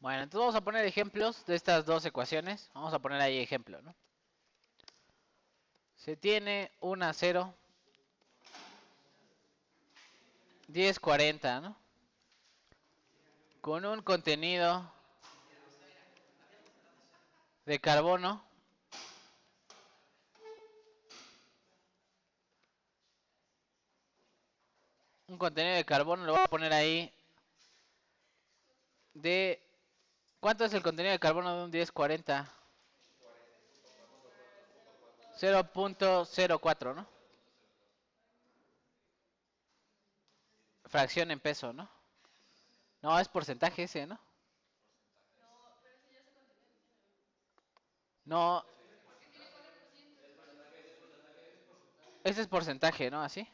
Bueno, entonces vamos a poner ejemplos de estas dos ecuaciones. Vamos a poner ahí ejemplo, ¿no? Se tiene un acero 1040, ¿no? Con un contenido de carbono lo voy a poner ahí de... ¿Cuánto es el contenido de carbono de un 1040? 0.04, ¿no? Fracción en peso, ¿no? No, es porcentaje ese, ¿no? No, ese es porcentaje, ¿no? Así.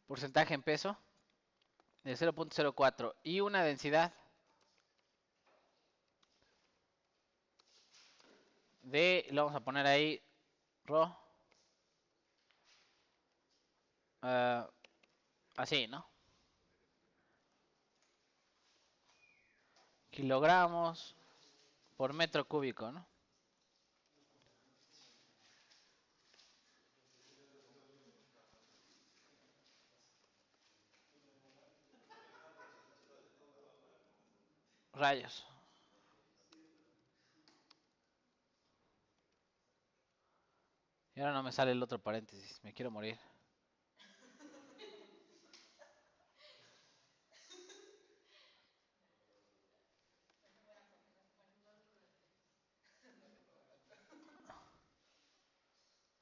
Porcentaje en peso de 0.04 y una densidad de, lo vamos a poner ahí, Rho, así, ¿no? Kilogramos por metro cúbico, ¿no? Rayos. Y ahora no me sale el otro paréntesis, me quiero morir.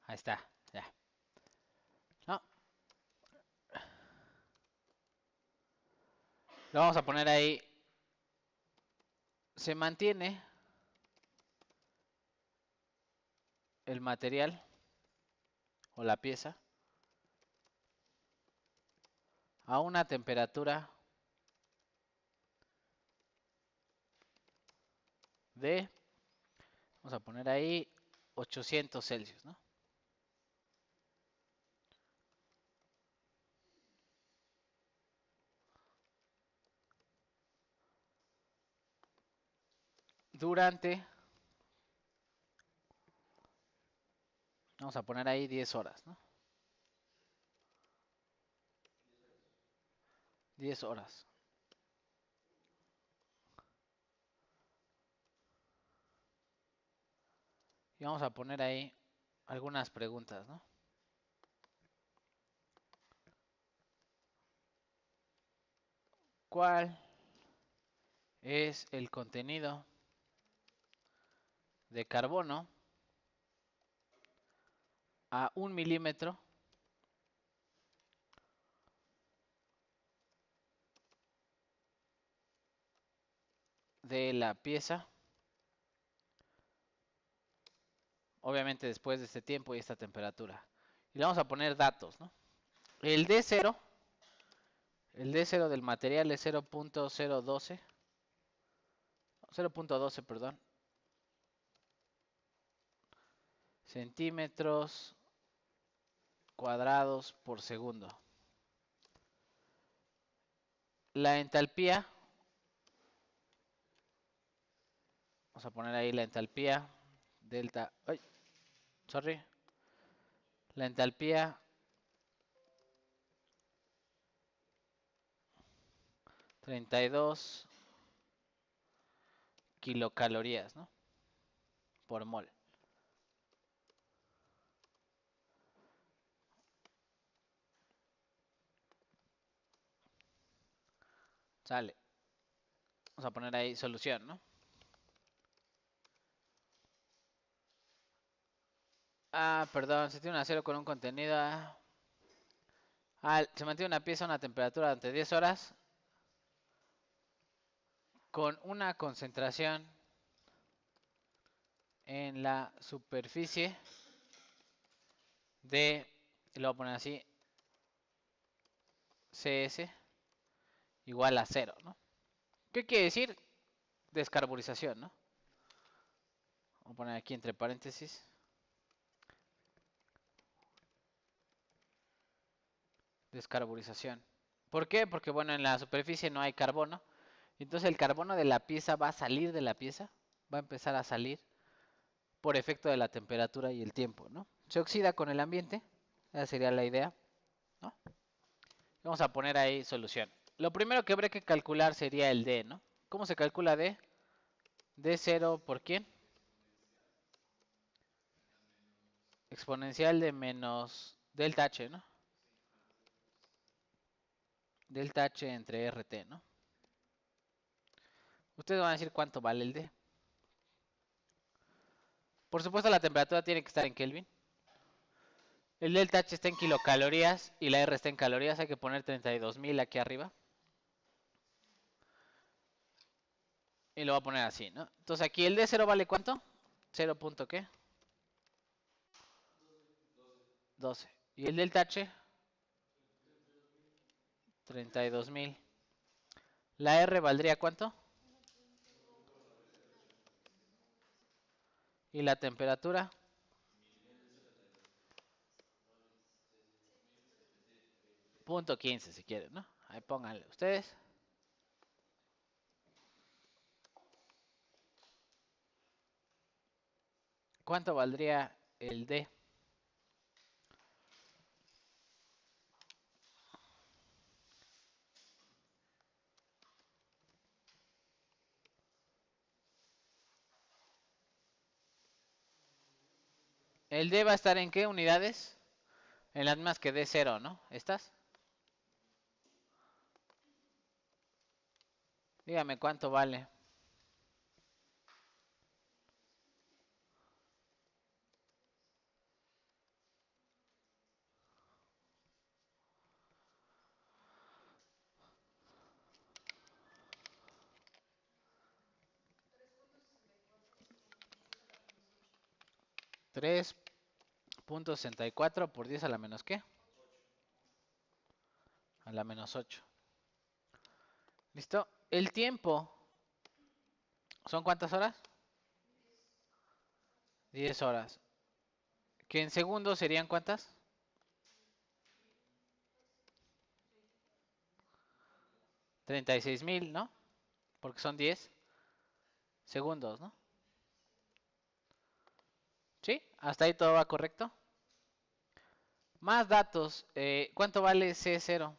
Ahí está, ya. No, lo vamos a poner ahí. Se mantiene el material o la pieza a una temperatura de, vamos a poner ahí 800 Celsius, ¿no? Durante, vamos a poner ahí 10 horas, ¿no? 10 horas. Y vamos a poner ahí algunas preguntas, ¿no? ¿Cuál es el contenido de carbono a 1 milímetro de la pieza? Obviamente después de este tiempo y esta temperatura. Y le vamos a poner datos, ¿no? El D0, el D0 del material es 0.012, 0.12, perdón, centímetros cuadrados por segundo. La entalpía, vamos a poner ahí la entalpía, delta, ay, sorry, la entalpía 32 kilocalorías, ¿no? Por mol. Sale. Vamos a poner ahí solución, ¿no? Ah, perdón, se tiene un acero con un contenido. Se mantiene una pieza a una temperatura durante 10 horas con una concentración en la superficie de, lo voy a poner así, CS igual a 0, ¿no? ¿Qué quiere decir? Descarburización, ¿no? Vamos a poner aquí entre paréntesis. Descarburización. ¿Por qué? Porque, bueno, en la superficie no hay carbono. Y Entonces el carbono de la pieza va a salir de la pieza, va a empezar a salir por efecto de la temperatura y el tiempo, ¿no? Se oxida con el ambiente, esa sería la idea, ¿no? Vamos a poner ahí solución. Lo primero que habría que calcular sería el D, ¿no? ¿Cómo se calcula D? D0 por quién? Exponencial de menos delta H, ¿no? Delta H entre RT, ¿no? Ustedes van a decir cuánto vale el D. Por supuesto la temperatura tiene que estar en Kelvin. El delta H está en kilocalorías y la R está en calorías. Hay que poner 32.000 aquí arriba. Y lo voy a poner así, ¿no? Entonces aquí el D0 vale ¿cuánto? 0. ¿Qué? 12. ¿Y el delta H? 32.000. ¿La R valdría cuánto? ¿Y la temperatura? Punto 15 si quieren, ¿no? Ahí pónganle ustedes. ¿Cuánto valdría el D? El D va a estar en qué unidades? En las mismas que D0, ¿no? ¿Estas? Dígame cuánto vale. ¿3.64 por 10 a la menos qué? A la menos 8. ¿Listo? El tiempo. ¿Son cuántas horas? 10 horas. ¿Que en segundos serían cuántas? 36.000, ¿no? Porque son 10 segundos, ¿no? ¿Sí? ¿Hasta ahí todo va correcto? Más datos. ¿Cuánto vale C0?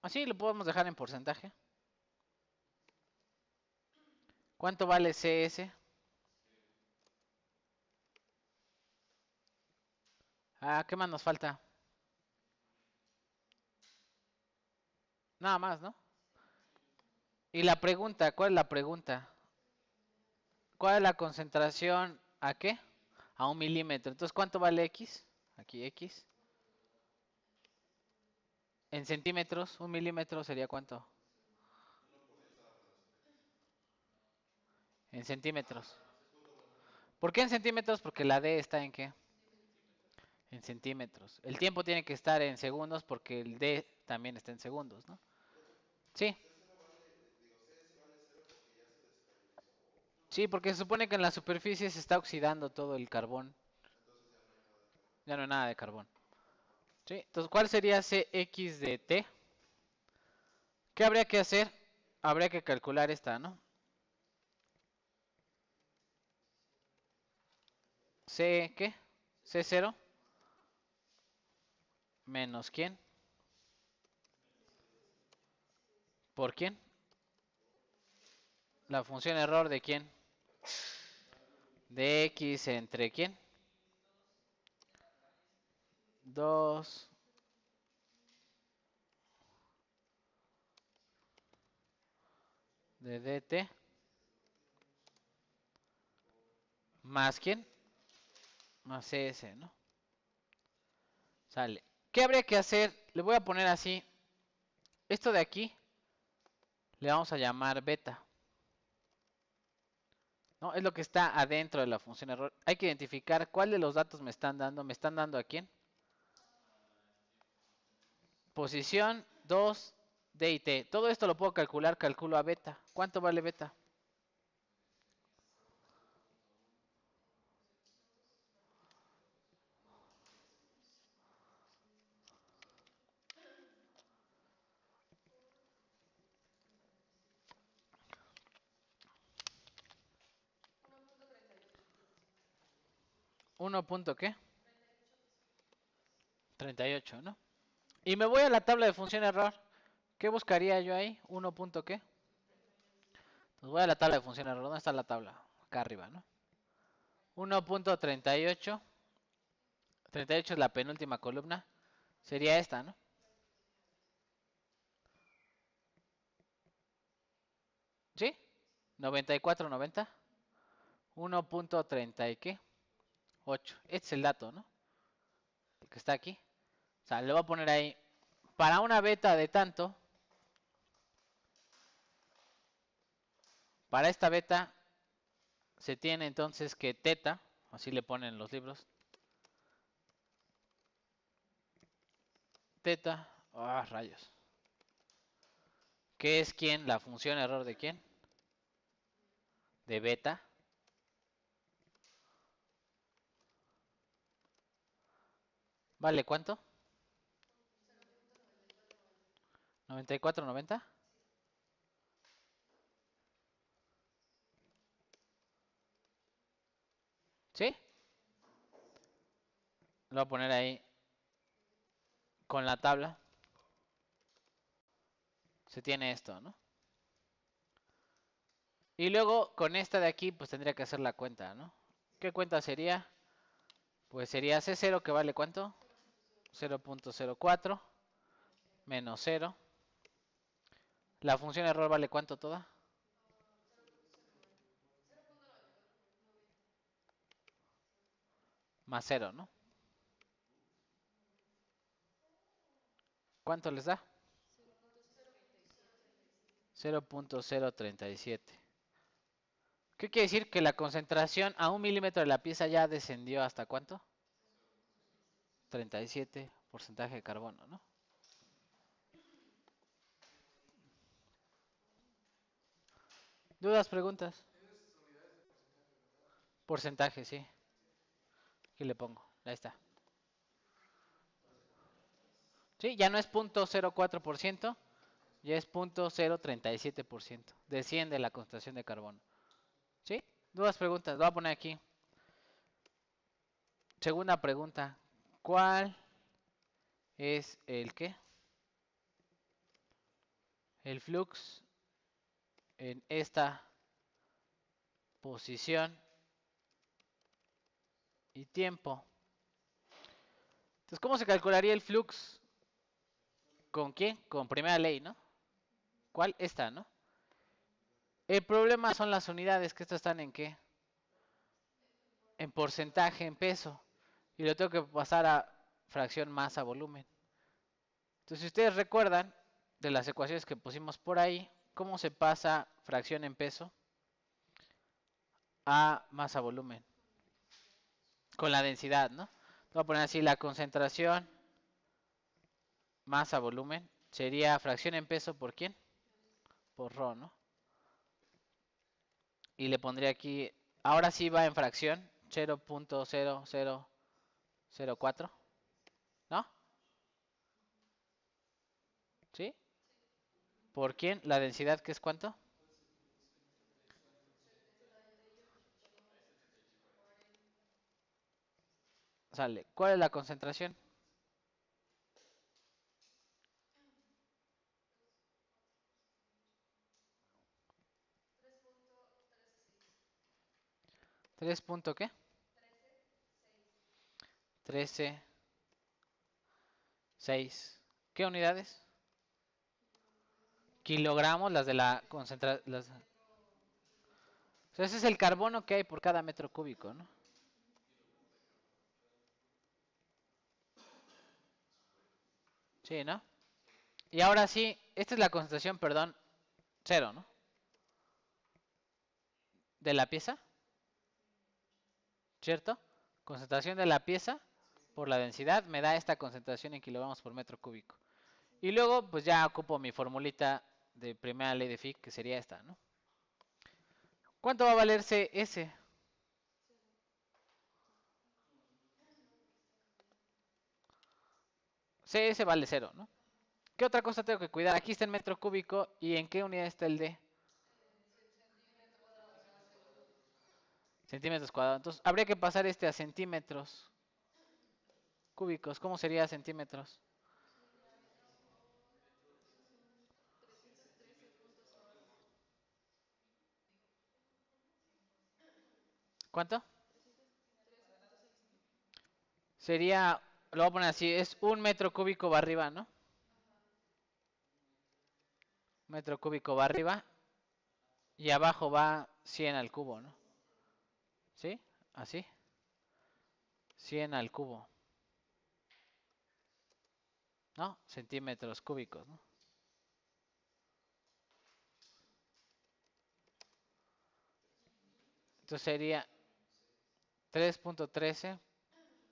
Así lo podemos dejar en porcentaje. ¿Cuánto vale CS? Ah, ¿qué más nos falta? Nada más, ¿no? Y la pregunta, ¿cuál es la pregunta? ¿Cuál es la concentración a qué? A 1 milímetro. Entonces, ¿cuánto vale X? Aquí X. En centímetros, 1 milímetro sería ¿cuánto? En centímetros. ¿Por qué en centímetros? Porque la D está en qué? En centímetros. El tiempo tiene que estar en segundos porque el D también está en segundos, ¿no? Sí. Sí, porque se supone que en la superficie se está oxidando todo el carbón. Ya no hay nada de carbón. ¿Sí? Entonces, ¿cuál sería Cx de T? ¿Qué habría que hacer? Habría que calcular esta, ¿no? C, ¿qué? C0 menos ¿quién? ¿Por quién? La función error de quién? De X entre quién? 2 de dt más quién? Más cs, ¿no? Sale. ¿Qué habría que hacer? Le voy a poner así. Esto de aquí le vamos a llamar beta. ¿No? Es lo que está adentro de la función error. Hay que identificar cuál de los datos me están dando. ¿Me están dando a quién? Posición 2 D y T. Todo esto lo puedo calcular. Calculo a beta. ¿Cuánto vale beta? 1 punto ¿qué? 38, ¿no? Y me voy a la tabla de función error. ¿Qué buscaría yo ahí? 1 punto ¿qué? Pues voy a la tabla de función error. ¿Dónde está la tabla? Acá arriba, ¿no? 1.38. 38 es la penúltima columna. Sería esta, ¿no? ¿Sí? 94, 90. 1.30 y qué? 8. Este es el dato, ¿no? El que está aquí. O sea, le voy a poner ahí. Para una beta de tanto. Para esta beta se tiene entonces que teta. Así le ponen los libros. Teta. Ah, rayos. ¿Qué es quién? La función error de quién? De beta. ¿Vale cuánto? 94, 90. ¿Sí? Lo voy a poner ahí con la tabla. Se tiene esto, ¿no? Y luego con esta de aquí, pues tendría que hacer la cuenta, ¿no? ¿Qué cuenta sería? Pues sería C0 que vale ¿cuánto? 0.04 menos 0. La función error vale ¿cuánto toda? Más 0, ¿no? ¿Cuánto les da? 0.037. ¿Qué quiere decir? Que la concentración a 1 milímetro de la pieza ya descendió hasta ¿cuánto? 37% de carbono, ¿no? ¿Dudas, preguntas? Porcentaje, sí. Aquí le pongo. Ahí está. Sí, ya no es 0.04%, ya es 0.037%. Desciende la concentración de carbono. ¿Sí? Dudas, preguntas. Lo voy a poner aquí. Segunda pregunta. ¿Cuál es el qué? El flux en esta posición y tiempo. Entonces, ¿cómo se calcularía el flux? ¿Con quién? Con primera ley, ¿no? ¿Cuál? Esta, ¿no? El problema son las unidades, que estas están en qué? En porcentaje, en peso. Y lo tengo que pasar a fracción masa volumen. Entonces, si ustedes recuerdan de las ecuaciones que pusimos por ahí, ¿cómo se pasa fracción en peso a masa volumen? Con la densidad, ¿no? Voy a poner así, la concentración masa volumen sería fracción en peso por quién? Por ρ, ¿no? Y le pondría aquí, ahora sí va en fracción, 0.0004, ¿no? ¿Sí? ¿Por quién? La densidad, ¿qué es cuánto? Sale. ¿Cuál es la concentración? 3 punto ¿qué? 13,6. ¿Qué unidades? Kilogramos, las de la concentración. O sea, ese es el carbono que hay por cada metro cúbico, ¿no? Sí, ¿no? Y ahora sí, esta es la concentración, perdón, cero, ¿no? De la pieza, ¿cierto? Concentración de la pieza por la densidad me da esta concentración en kilogramos por metro cúbico. Y luego, pues ya ocupo mi formulita de primera ley de Fick, que sería esta, ¿no? ¿Cuánto va a valer CS? CS vale 0, ¿no? ¿Qué otra cosa tengo que cuidar? Aquí está el metro cúbico y ¿en qué unidad está el D? Centímetros cuadrados. Entonces, habría que pasar este a centímetros cúbicos. ¿Cómo sería centímetros? ¿Cuánto? Sería, lo voy a poner así, es 1 metro cúbico va arriba, ¿no? Metro cúbico va arriba y abajo va 100 al cubo, ¿no? ¿Sí? Así. 100 al cubo, ¿no? Centímetros cúbicos, ¿no? Entonces sería 3.13.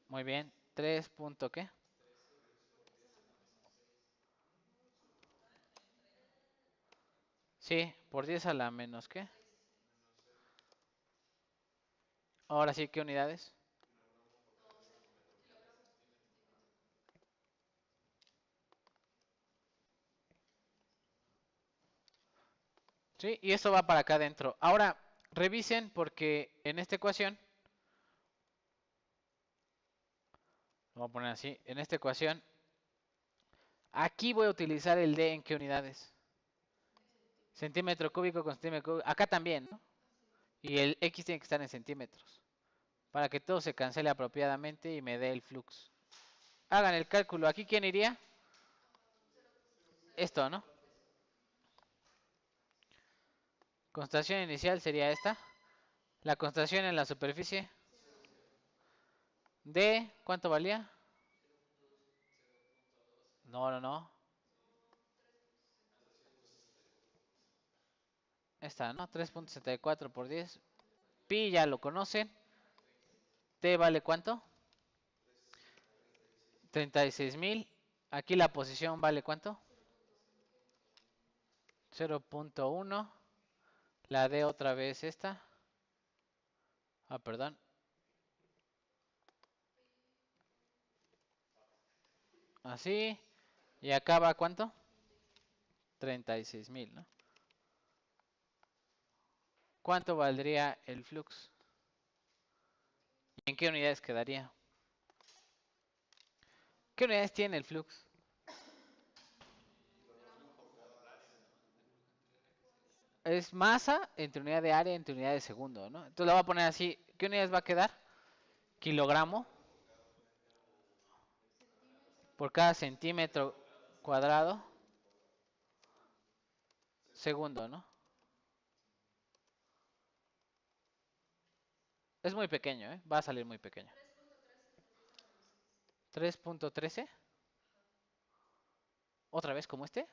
Muy bien. 3. ¿Qué? Sí, por 10 a la menos, ¿qué? Ahora sí, ¿qué unidades? Sí, y eso va para acá adentro. Ahora, revisen porque en esta ecuación, lo voy a poner así, en esta ecuación, aquí voy a utilizar el D en qué unidades. Centímetro cúbico con centímetro cúbico. Acá también, ¿no? Y el X tiene que estar en centímetros. Para que todo se cancele apropiadamente y me dé el flux. Hagan el cálculo. ¿Aquí quién iría? Esto, ¿no? Concentración inicial sería esta. La concentración en la superficie de... ¿Cuánto valía? No, no, no. Esta, ¿no? 3.64 por 10. Pi ya lo conocen. T vale ¿cuánto? 36.000. Aquí la posición vale ¿cuánto? 0.1. La D otra vez esta. Ah, perdón. Así. Y acá va ¿cuánto? 36.000, ¿no? ¿Cuánto valdría el flux? ¿Y en qué unidades quedaría? ¿Qué unidades tiene el flux? Es masa entre unidad de área entre unidad de segundo, ¿no? Entonces lo voy a poner así. ¿Qué unidades va a quedar? Kilogramo por cada centímetro cuadrado segundo, ¿no? Es muy pequeño, ¿eh? Va a salir muy pequeño. 3.13. ¿Otra vez como este?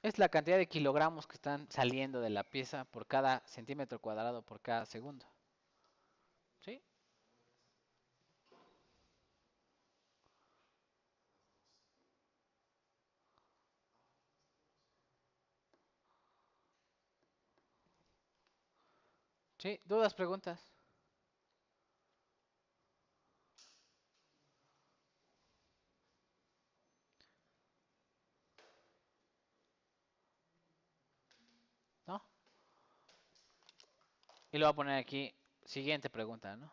Es la cantidad de kilogramos que están saliendo de la pieza por cada centímetro cuadrado por cada segundo. ¿Sí? ¿Sí? ¿Dudas, preguntas? ¿No? Y lo voy a poner aquí. Siguiente pregunta, ¿no?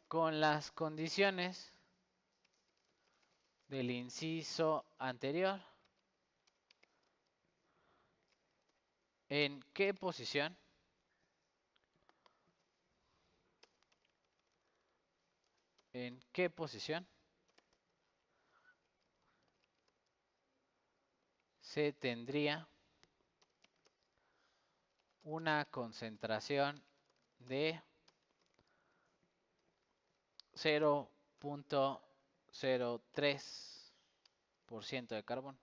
Con las condiciones del inciso anterior, ¿en qué posición se tendría una concentración de 0.03% de carbono?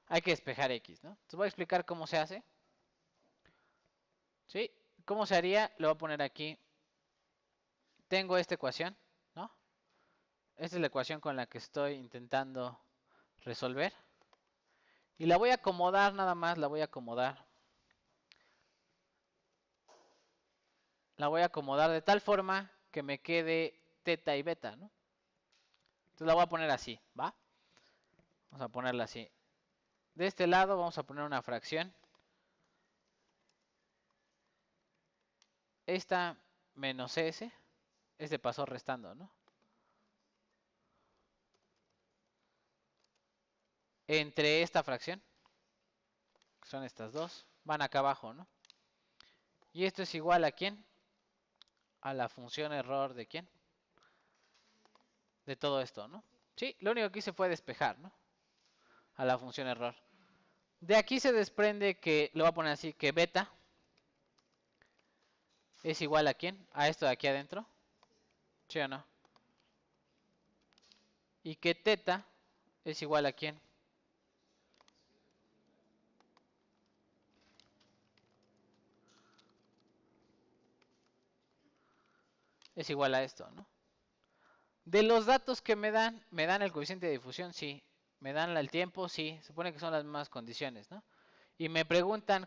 Hay que despejar X, ¿no? Te voy a explicar cómo se hace. ¿Sí? ¿Cómo se haría? Lo voy a poner aquí. Tengo esta ecuación, ¿no? Esta es la ecuación con la que estoy intentando resolver. Y la voy a acomodar nada más, la voy a acomodar. La voy a acomodar de tal forma que me quede teta y beta, ¿no? Entonces la voy a poner así, ¿va? Vamos a ponerla así. De este lado vamos a poner una fracción. Esta menos s. Este pasó restando, ¿no? Entre esta fracción, que son estas dos, van acá abajo, ¿no? Y esto es igual a ¿quién? A la función error de ¿quién? De todo esto, ¿no? Sí, lo único que hice fue despejar, ¿no? A la función error. De aquí se desprende que, lo voy a poner así, que beta es igual a ¿quién? A esto de aquí adentro. ¿Sí o no? Y que teta es igual a ¿quién? Es igual a esto, ¿no? De los datos que me dan el coeficiente de difusión, sí. Me dan el tiempo, sí. Se supone que son las mismas condiciones, ¿no? Y me preguntan,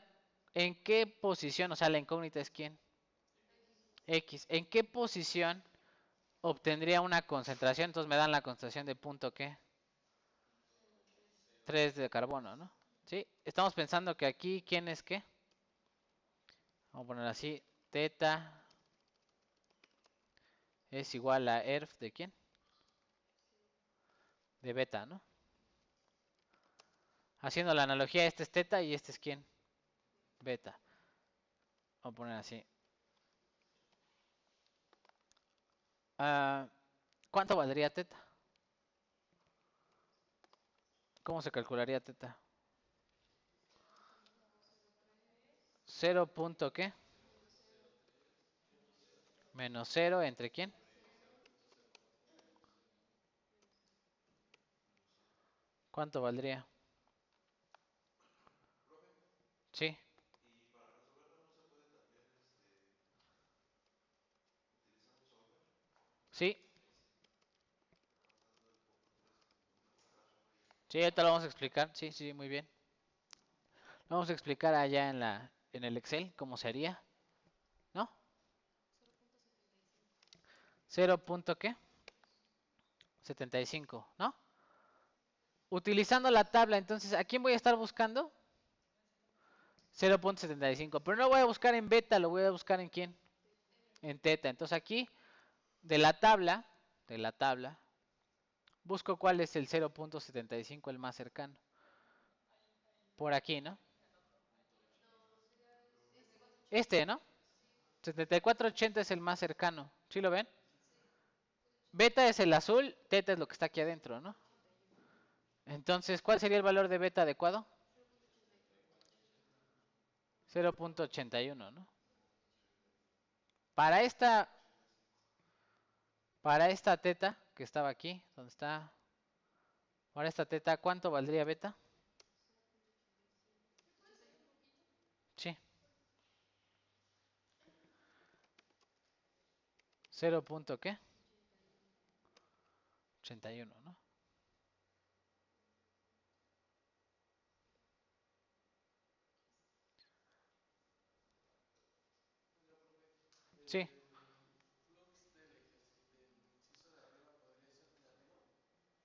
¿en qué posición? O sea, la incógnita es ¿quién? X. ¿En qué posición obtendría una concentración? Entonces me dan la concentración de punto ¿qué? 3 de carbono, ¿no? ¿Sí? Estamos pensando que aquí, ¿quién es qué? Vamos a poner así, teta es igual a erf de ¿quién? De beta, ¿no? Haciendo la analogía, este es teta y este es ¿quién? Beta. Vamos a poner así. ¿Cuánto valdría teta? ¿Cómo se calcularía teta? 0 punto ¿qué? Menos 0 entre ¿quién? ¿Cuánto valdría? Sí. Sí. Sí, ahorita lo vamos a explicar. Sí, sí, muy bien. Lo vamos a explicar allá en el Excel cómo sería, ¿no? 0 punto ¿qué? 75, ¿no? Utilizando la tabla, entonces, ¿a quién voy a estar buscando? 0.75, pero no lo voy a buscar en beta, lo voy a buscar en quién? En teta. Entonces aquí, de la tabla, busco cuál es el 0.75 el más cercano. Por aquí, ¿no? Este, ¿no? 7480 es el más cercano. ¿Sí lo ven? Beta es el azul, teta es lo que está aquí adentro, ¿no? Entonces, ¿cuál sería el valor de beta adecuado? 0.81, ¿no? Para esta, para esta teta que estaba aquí, ¿dónde está? Para esta teta, ¿cuánto valdría beta? Sí. 0. ¿Qué? 81, ¿no? Sí.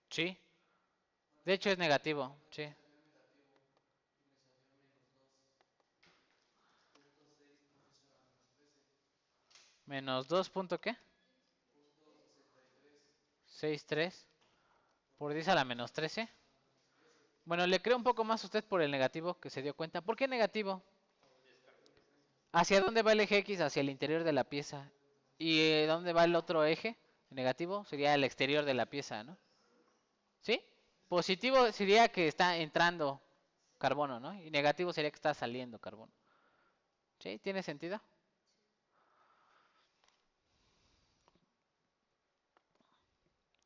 Sí. De hecho es negativo, sí. Menos 2 ¿qué? 63 por 10 a la menos 13. Bueno, le creo un poco más a usted por el negativo que se dio cuenta. ¿Por qué negativo? ¿Hacia dónde va el eje X? Hacia el interior de la pieza. ¿Y dónde va el otro eje? El negativo sería el exterior de la pieza, ¿no? ¿Sí? Positivo sería que está entrando carbono, ¿no? Y negativo sería que está saliendo carbono. ¿Sí? ¿Tiene sentido?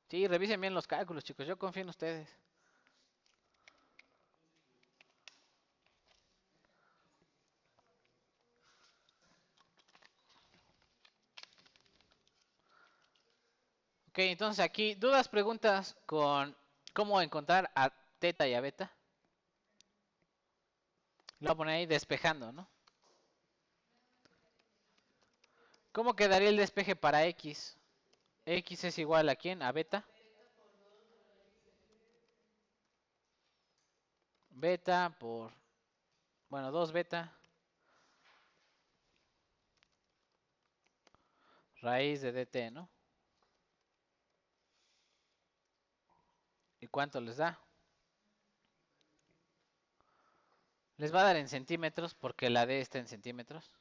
Sí, revisen bien los cálculos, chicos. Yo confío en ustedes. Ok, Ok, entonces aquí, dudas, preguntas con cómo encontrar a teta y a beta. Lo voy a poner ahí despejando, ¿no? ¿Cómo quedaría el despeje para X? X es igual a ¿quién? ¿A beta? Beta por, bueno, 2 beta raíz de dt, ¿no? ¿Y cuánto les da? Les va a dar en centímetros porque la d está en centímetros.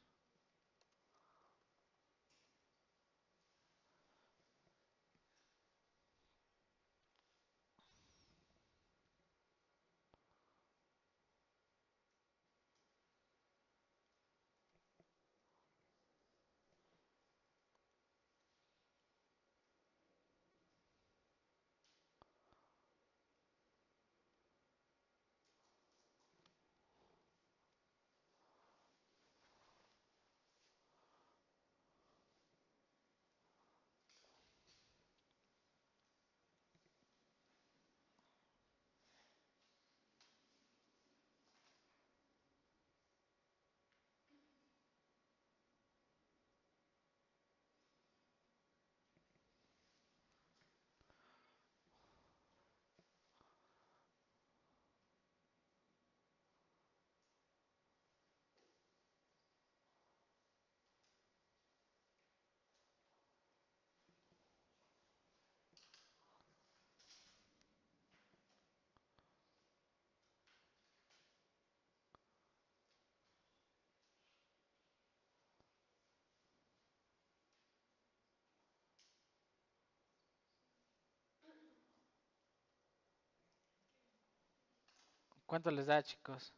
¿Cuánto les da, chicos?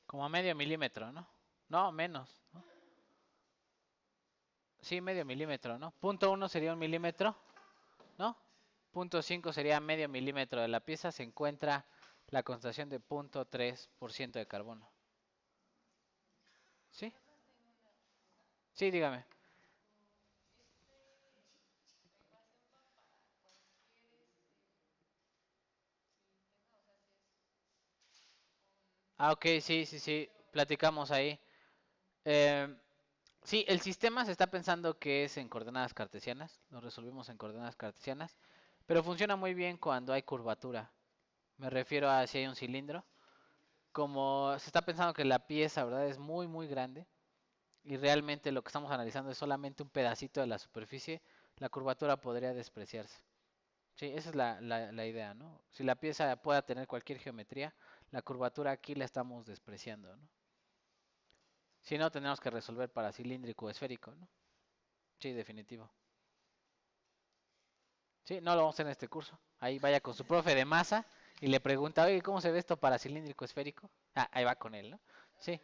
Como a medio milímetro, ¿no? No, menos, ¿no? Sí, medio milímetro, ¿no? Punto 1 sería 1 milímetro, ¿no? Punto 5 sería medio milímetro de la pieza. Se encuentra la concentración de 0.3% de carbono. ¿Sí? Sí, dígame. Ah, ok, sí, sí, sí. Platicamos ahí. Eh, sí, el sistema se está pensando que es en coordenadas cartesianas. Lo resolvimos en coordenadas cartesianas. Pero funciona muy bien cuando hay curvatura. Me refiero a si hay un cilindro. Como se está pensando que la pieza, ¿verdad? Es muy, muy grande. Y realmente lo que estamos analizando es solamente un pedacito de la superficie, la curvatura podría despreciarse. Sí, esa es la idea, ¿no? Si la pieza pueda tener cualquier geometría, la curvatura aquí la estamos despreciando, ¿no? Si no, tenemos que resolver para cilíndrico o esférico, ¿no? Sí, definitivo. Sí, no lo vamos a hacer en este curso. Ahí vaya con su profe de masa y le pregunta, oye, ¿cómo se ve esto para cilíndrico esférico? Ah, ahí va con él, ¿no? Sí.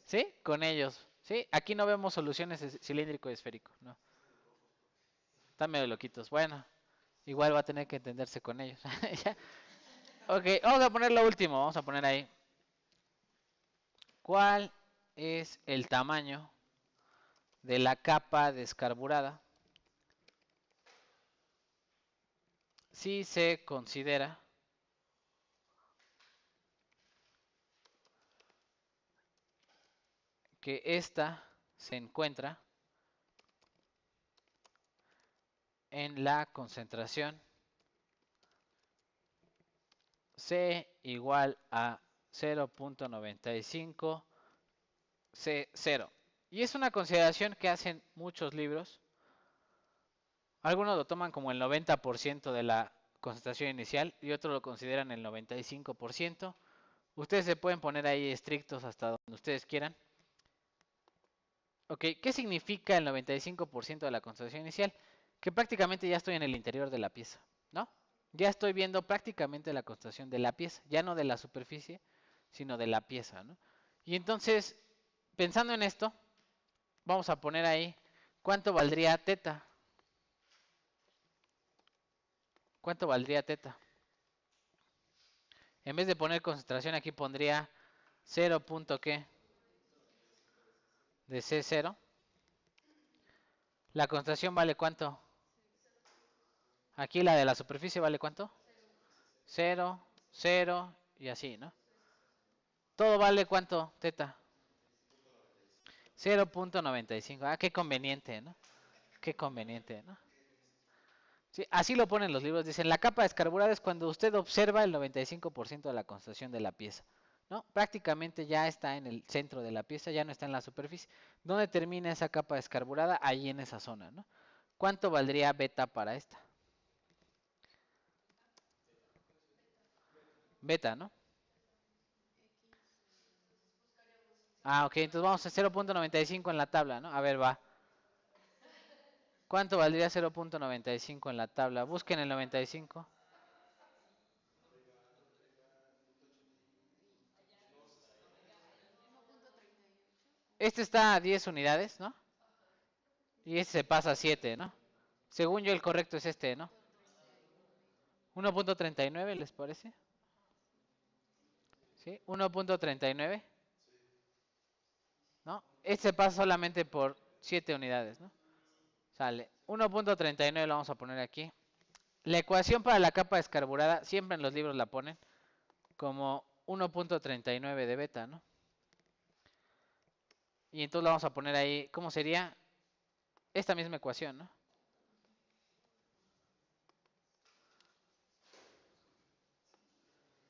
¿Sí? Con ellos. Sí, aquí no vemos soluciones de cilíndrico y esférico, ¿no? Están medio loquitos. Bueno, igual va a tener que entenderse con ellos. Ok, vamos a poner lo último. Vamos a poner ahí. ¿Cuál es el tamaño de la capa descarburada si se considera que ésta se encuentra en la concentración C igual a 0.95 C0? Y es una consideración que hacen muchos libros. Algunos lo toman como el 90% de la concentración inicial y otros lo consideran el 95%. Ustedes se pueden poner ahí estrictos hasta donde ustedes quieran. Ok, ¿qué significa el 95% de la concentración inicial? Que prácticamente ya estoy en el interior de la pieza, ¿no? Ya estoy viendo prácticamente la concentración de la pieza, ya no de la superficie, sino de la pieza, ¿no? Y entonces, pensando en esto, vamos a poner ahí, ¿cuánto valdría teta? ¿Cuánto valdría teta? En vez de poner concentración aquí pondría 0 punto qué de C0. La concentración vale cuánto. Aquí la de la superficie vale cuánto. 0, 0 y así, ¿no? Todo vale cuánto, teta. 0.95. Ah, qué conveniente, ¿no? Qué conveniente, ¿no? Sí, así lo ponen los libros. Dicen, la capa descarburada es cuando usted observa el 95% de la concentración de la pieza. ¿No? Prácticamente ya está en el centro de la pieza, ya no está en la superficie. ¿Dónde termina esa capa descarburada? Ahí en esa zona, ¿no? ¿Cuánto valdría beta para esta? Beta, ¿no? Ah, ok, entonces vamos a 0.95 en la tabla, ¿no? A ver, va. ¿Cuánto valdría 0.95 en la tabla? Busquen el 95. Este está a 10 unidades, ¿no? Y este se pasa a 7, ¿no? Según yo el correcto es este, ¿no? 1.39, ¿les parece? ¿Sí? 1.39, ¿no? Este pasa solamente por 7 unidades, ¿no? Sale. 1.39 lo vamos a poner aquí. La ecuación para la capa descarburada, siempre en los libros la ponen como 1.39 de beta, ¿no? Y entonces la vamos a poner ahí, ¿cómo sería? Esta misma ecuación, ¿no?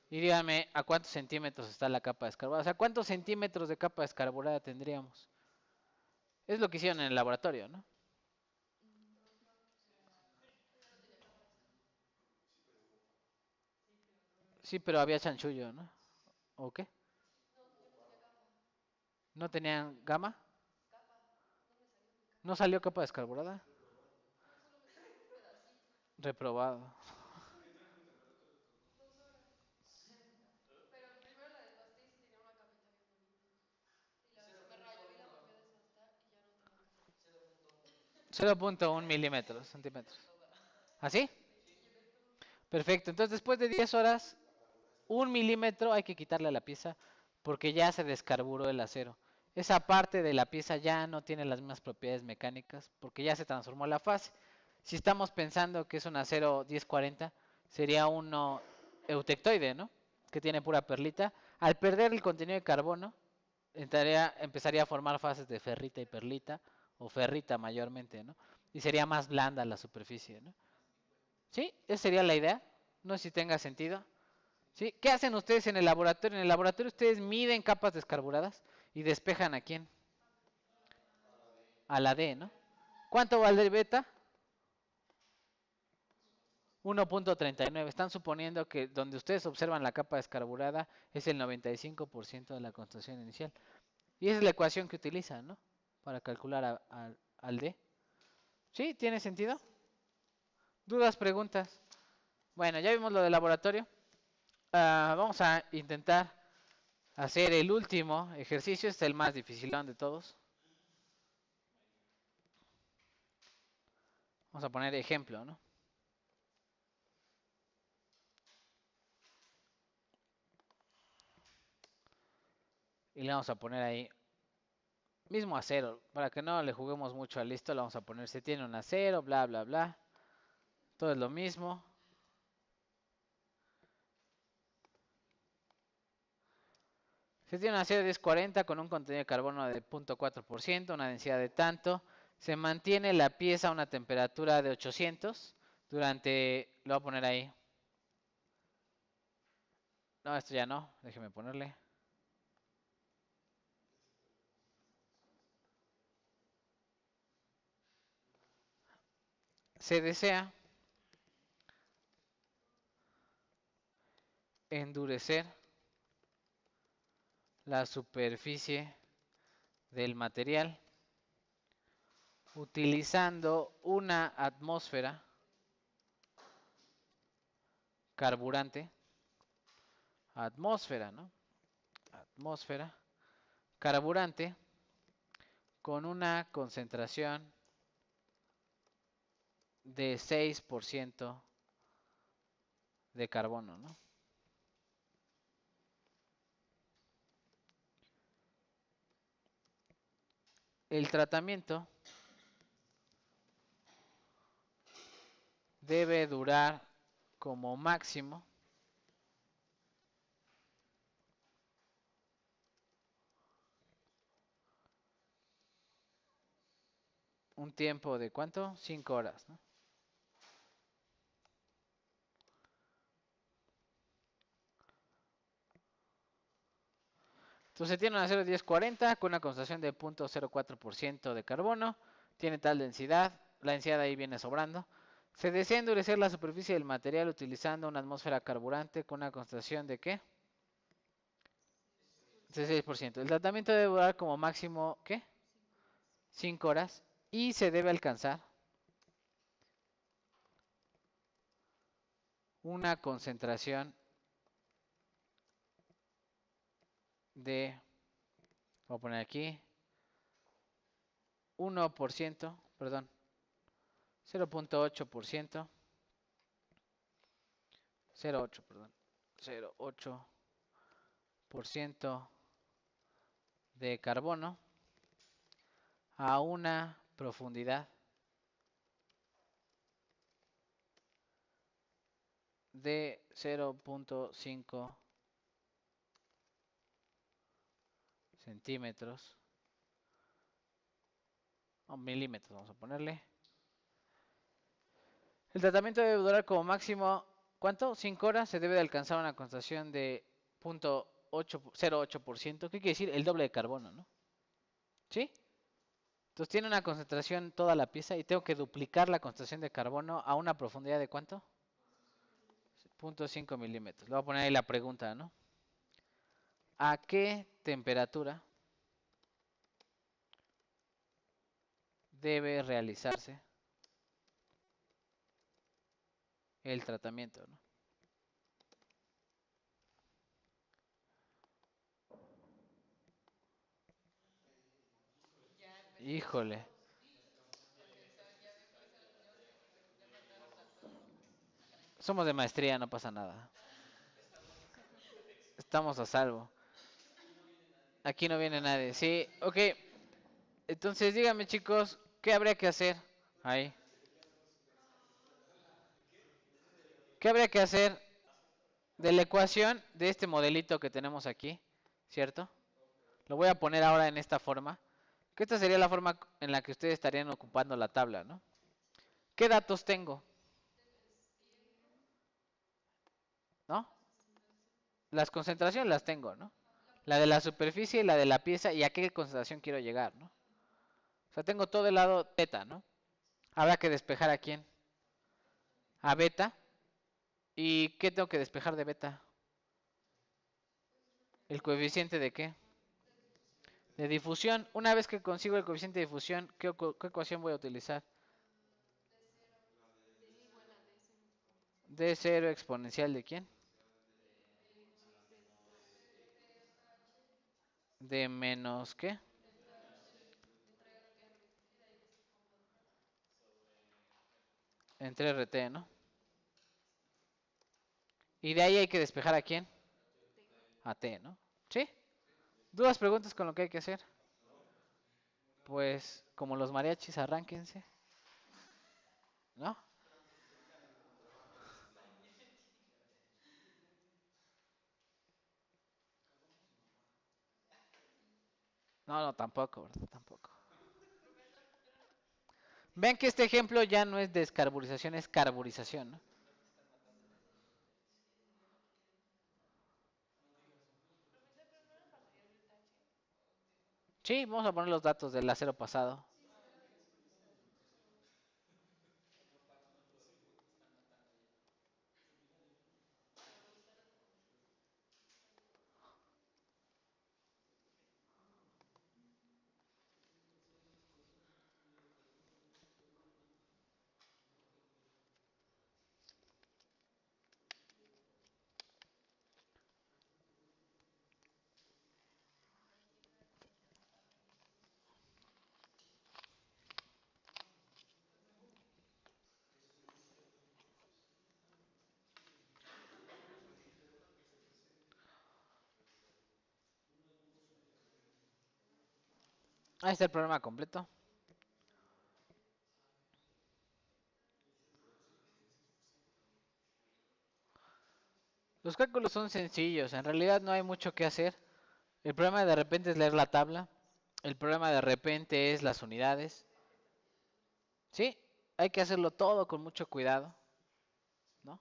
Y dígame, ¿a cuántos centímetros está la capa descarburada? O sea, ¿cuántos centímetros de capa descarburada tendríamos? Es lo que hicieron en el laboratorio, ¿no? Sí, pero había chanchullo, ¿no? ¿O qué? ¿No tenían gama? ¿No salió capa descarburada? Reprobado. Cero punto uno milímetros, centímetros. ¿Así? Perfecto. Entonces, después de 10 horas, 1 milímetro hay que quitarle a la pieza porque ya se descarburó el acero. Esa parte de la pieza ya no tiene las mismas propiedades mecánicas porque ya se transformó la fase. Si estamos pensando que es un acero 1040, sería uno eutectoide, ¿no? Que tiene pura perlita. Al perder el contenido de carbono, empezaría a formar fases de ferrita y perlita, o ferrita mayormente, ¿no? Y sería más blanda la superficie, ¿no? ¿Sí? Esa sería la idea. No sé si tenga sentido. ¿Sí? ¿Qué hacen ustedes en el laboratorio? En el laboratorio ustedes miden capas descarburadas y despejan a quién. A la D, ¿no? ¿Cuánto vale beta? 1.39. Están suponiendo que donde ustedes observan la capa descarburada es el 95% de la concentración inicial. Y esa es la ecuación que utilizan, ¿no? Para calcular al D. ¿Sí? ¿Tiene sentido? ¿Dudas, preguntas? Bueno, ya vimos lo del laboratorio. Vamos a intentar hacer el último ejercicio. Este es el más dificilón de todos. Vamos a poner ejemplo, ¿no? Y le vamos a poner ahí mismo acero. Para que no le juguemos mucho a listo, le vamos a poner se tiene un acero, bla, bla, bla. Todo es lo mismo. Se tiene un acero 1040 con un contenido de carbono de 0.4%, una densidad de tanto. Se mantiene la pieza a una temperatura de 800 durante, lo voy a poner ahí. No, esto ya no, déjeme ponerle. Se desea endurecer la superficie del material utilizando una atmósfera carburante, atmósfera, ¿no? Atmósfera carburante con una concentración de 6% de carbono, ¿no? el tratamiento debe durar como máximo un tiempo de ¿cuánto? 5 horas, ¿no? Entonces tiene un acero 1040 con una concentración de 0.04% de carbono. Tiene tal densidad. La densidad ahí viene sobrando. Se desea endurecer la superficie del material utilizando una atmósfera carburante con una concentración de ¿qué? 16%. El tratamiento debe durar como máximo ¿qué? 5 horas. Y se debe alcanzar una concentración de, voy a poner aquí, 1%, perdón, 0.8%, 0.8, perdón, 0.8% de carbono a una profundidad de 0.5 centímetros o milímetros, vamos a ponerle. El tratamiento debe durar como máximo, ¿cuánto? 5 horas. Se debe de alcanzar una concentración de 0.08%. ¿Qué quiere decir? El doble de carbono, ¿no? ¿Sí? Entonces tiene una concentración toda la pieza y tengo que duplicar la concentración de carbono a una profundidad de ¿cuánto? 0.5 milímetros. Le voy a poner ahí la pregunta, ¿no? ¿A qué temperatura debe realizarse el tratamiento, ¿no? Híjole. Somos de maestría, no pasa nada. Estamos a salvo. Aquí no viene nadie. Sí, ok. Entonces díganme chicos, ¿qué habría que hacer? Ahí. ¿Qué habría que hacer de la ecuación de este modelito que tenemos aquí? ¿Cierto? Lo voy a poner ahora en esta forma. Que esta sería la forma en la que ustedes estarían ocupando la tabla, ¿no? ¿Qué datos tengo? ¿No? Las concentraciones las tengo, ¿no? La de la superficie, la de la pieza y a qué concentración quiero llegar, ¿no? O sea, tengo todo el lado teta, ¿no? Habrá que despejar a quién. A beta. ¿Y qué tengo que despejar de beta? ¿El coeficiente de qué? De difusión. Una vez que consigo el coeficiente de difusión, ¿qué ecuación voy a utilizar? D cero exponencial de quién? De menos qué? Entre RT, ¿no? Y de ahí hay que despejar a quién? A T, ¿no? ¿Sí? ¿Dudas, preguntas con lo que hay que hacer? Pues como los mariachis, arránquense, ¿no? No, no, tampoco, ¿verdad? Tampoco. Ven que este ejemplo ya no es descarburización, es carburización, ¿no? Sí, vamos a poner los datos del acero pasado. Ahí está el programa completo. Los cálculos son sencillos, en realidad no hay mucho que hacer. El problema de repente es leer la tabla. El problema de repente es las unidades. Sí, hay que hacerlo todo con mucho cuidado, ¿no?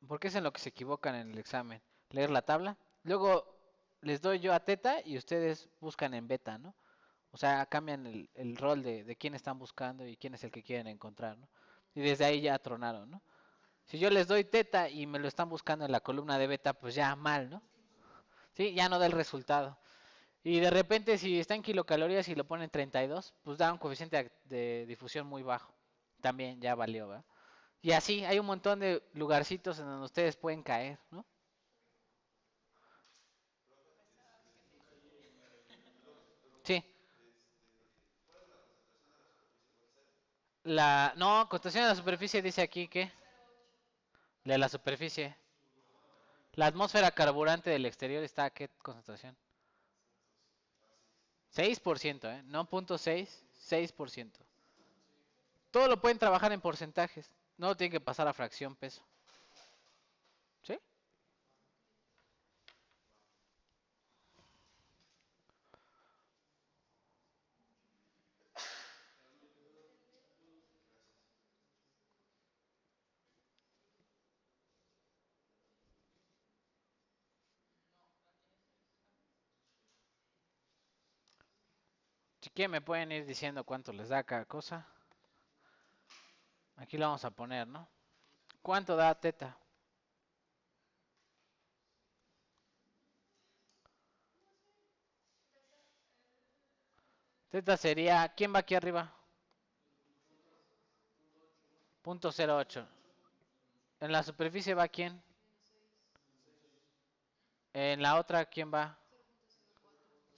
Porque es en lo que se equivocan en el examen. Leer la tabla. Luego les doy yo a teta y ustedes buscan en beta, ¿no? O sea, cambian el rol de quién están buscando y quién es el que quieren encontrar, ¿no? Y desde ahí ya tronaron, ¿no? Si yo les doy teta y me lo están buscando en la columna de beta, pues ya mal, ¿no? Sí, ya no da el resultado. Y de repente si está en kilocalorías y lo ponen 32, pues da un coeficiente de difusión muy bajo. También ya valió, ¿verdad? Y así hay un montón de lugarcitos en donde ustedes pueden caer, ¿no? Sí. No, concentración de la superficie dice aquí que de la superficie. La atmósfera carburante del exterior está a qué concentración? 6%, ¿eh? No 0.6, 6%. Todo lo pueden trabajar en porcentajes. No lo tienen que pasar a fracción peso. ¿Sí? Si quieren me pueden ir diciendo cuánto les da cada cosa. Aquí lo vamos a poner, ¿no? ¿Cuánto da teta? Teta sería, ¿quién va aquí arriba? 0.08. En la superficie va quién? En la otra, ¿quién va?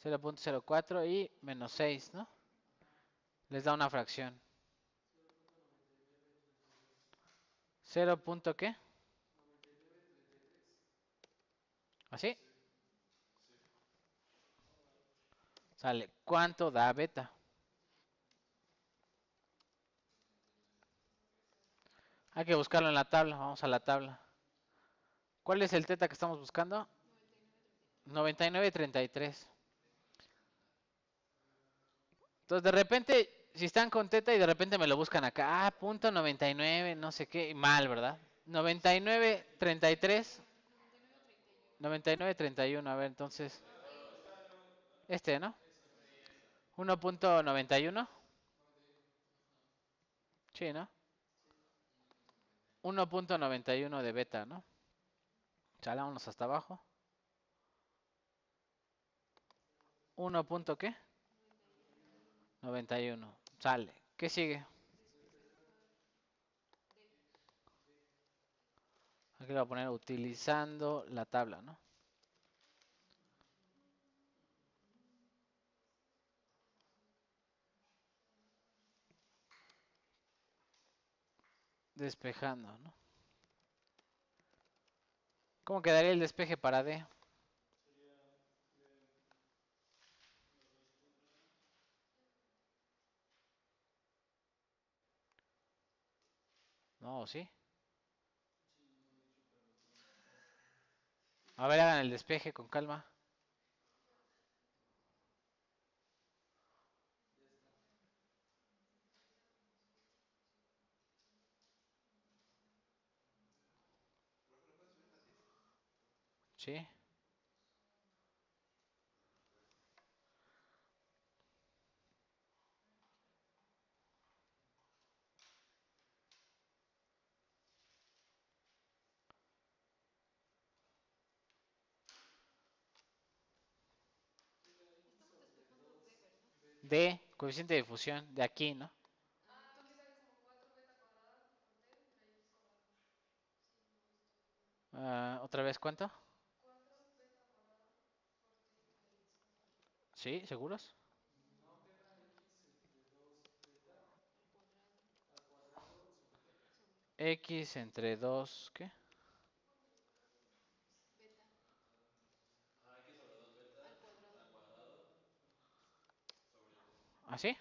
0.04 y menos 6, ¿no? Les da una fracción. 0. ¿Qué? ¿Así? Sale. ¿Cuánto da beta? Hay que buscarlo en la tabla. Vamos a la tabla. ¿Cuál es el teta que estamos buscando? 99.33. Entonces, de repente, si están con teta y de repente me lo buscan acá, punto 99, no sé qué, mal, ¿verdad? 99.33, 99.31, a ver, entonces, ¿no? 1.91, sí, ¿no? 1.91 de beta, ¿no? Chalámonos hasta abajo. 1. ¿Qué? 91. Sale. ¿Qué sigue? Aquí le voy a poner utilizando la tabla, ¿no? Despejando, ¿no? ¿Cómo quedaría el despeje para D? No, ¿sí? A ver, hagan el despeje con calma. ¿Sí? D, coeficiente de difusión, de aquí, ¿no? ¿Otra vez cuánto? ¿Sí? ¿Seguros? X entre 2, ¿qué? ¿Así?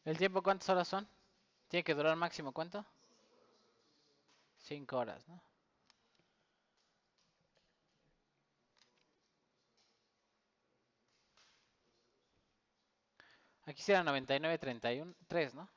¿El tiempo cuántas horas son? ¿Tiene que durar máximo cuánto? 5 horas, ¿no? Aquí será 99.31, 3, ¿no?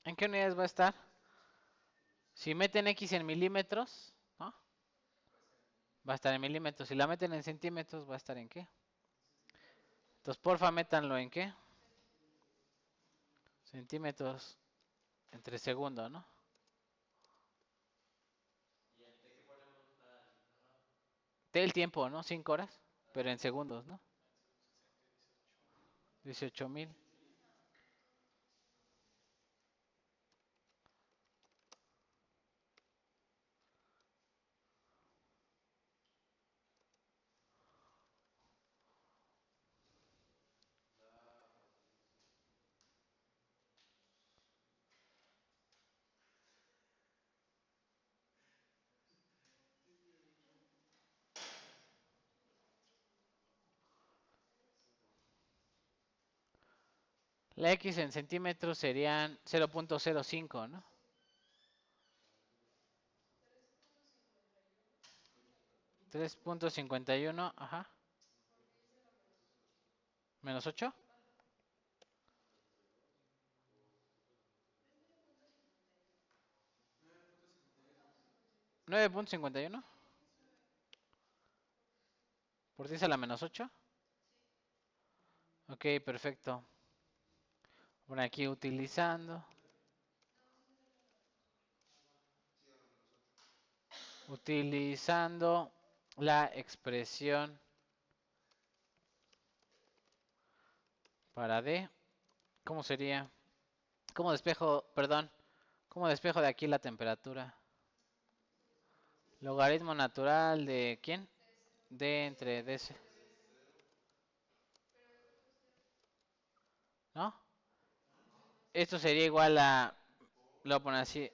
¿En qué unidades va a estar? Si meten X en milímetros, ¿no? Va a estar en milímetros. Si la meten en centímetros, ¿va a estar en qué? Entonces, porfa, métanlo en qué? Centímetros entre segundo, ¿no? T el tiempo, ¿no? 5 horas, pero en segundos, ¿no? 18.000. La X en centímetros serían 0.05, ¿no? 3.51, ajá. ¿Menos 8? 9.51 por 10 a la menos 8. Ok, perfecto. Bueno, aquí utilizando la expresión para D. ¿Cómo sería? ¿Cómo despejo, perdón, cómo despejo de aquí la temperatura? Logaritmo natural de ¿quién? D entre D, ¿no? Esto sería igual a, lo voy a poner así,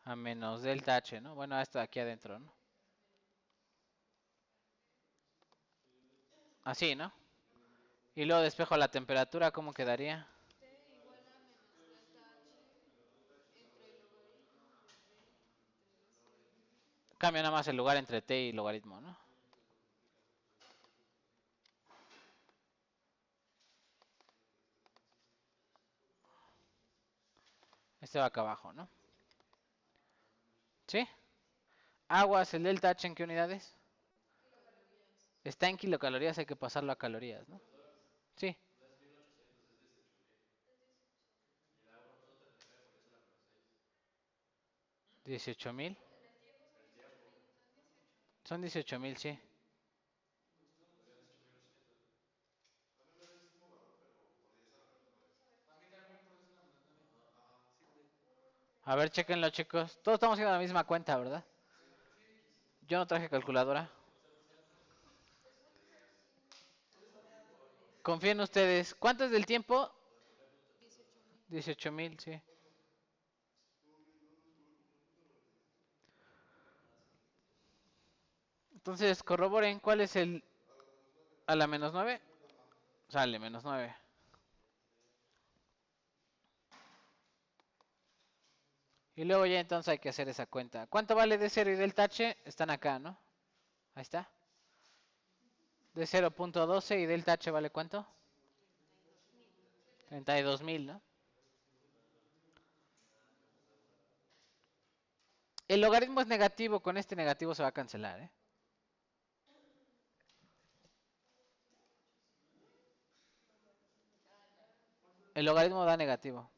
a menos delta H, ¿no? Bueno, esto de aquí adentro, ¿no? Así, ¿no? Y luego despejo la temperatura, ¿cómo quedaría? Cambia nada más el lugar entre T y logaritmo, ¿no? Este va acá abajo, ¿no? ¿Sí? Aguas, el delta H, ¿en qué unidades? Está en kilocalorías, hay que pasarlo a calorías, ¿no? Sí. 18.000. Son 18.000, sí. A ver, chequenlo, chicos. Todos estamos haciendo la misma cuenta, ¿verdad? Yo no traje calculadora. Confíen ustedes. ¿Cuánto es del tiempo? 18.000, sí. Entonces, corroboren cuál es el a la menos 9. Sale, menos 9. Y luego ya entonces hay que hacer esa cuenta. ¿Cuánto vale D0 y delta H? Están acá, ¿no? Ahí está. D0.12 y delta H vale ¿cuánto? 32.000, ¿no? El logaritmo es negativo, con este negativo se va a cancelar, ¿eh? El logaritmo da negativo.